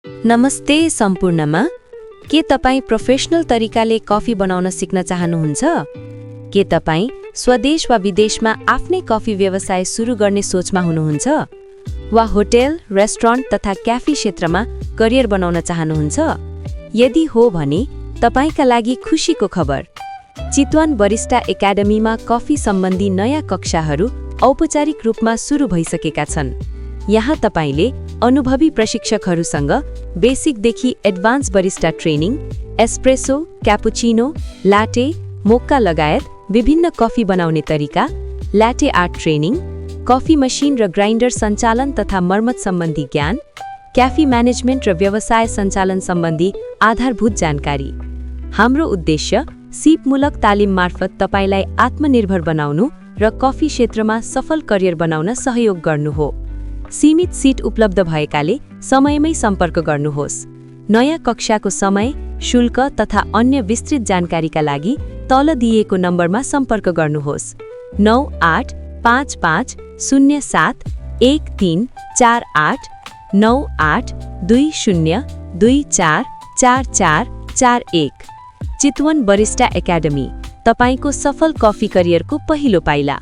नमस्ते सम्पूर्णमा। के तपाईँ प्रोफेसनल तरिकाले कफी बनाउन सिक्न चाहनुहुन्छ? के तपाईँ स्वदेश वा विदेशमा आफ्नै कफी व्यवसाय सुरु गर्ने सोचमा हुनुहुन्छ? वा होटेल, रेस्टुरेन्ट तथा क्याफे क्षेत्रमा करियर बनाउन चाहनुहुन्छ? यदि हो भने तपाईका लागि खुसीको खबर। चितवन बरिस्टा एकाडेमीमा कफी सम्बन्धी नयाँ कक्षाहरू औपचारिक रूपमा सुरु भइसकेका छन्। यहाँ तपाईले अनुभवी प्रशिक्षकहरूसँग बेसिकदेखि advance barista training, espresso, cappuccino, लाटे, मोक्का लगायत विभिन्न कफी बनाउने तरिका, लाटे आर्ट ट्रेनिङ, कफी मसिन र ग्राइन्डर सञ्चालन तथा मर्मत सम्बन्धी ज्ञान, क्याफे म्यानेजमेन्ट र व्यवसाय सञ्चालन सम्बन्धी आधारभूत जानकारी। हाम्रो उद्देश्य सिपमूलक तालिम मार्फत तपाईलाई आत्मनिर्भर बनाउनु र कफी क्षेत्रमा सफल करियर बनाउन सहयोग गर्नु हो। सीमित सिट उपलब्ध भएकाले समयमै सम्पर्क गर्नुहोस्। नयाँ कक्षाको समय, शुल्क तथा अन्य विस्तृत जानकारीका लागि तल दिइएको नम्बरमा सम्पर्क गर्नुहोस्। 9855071348 9820244441। चितवन बरिस्टा एकाडेमी, तपाईको सफल कफी करियरको पहिलो पाइला।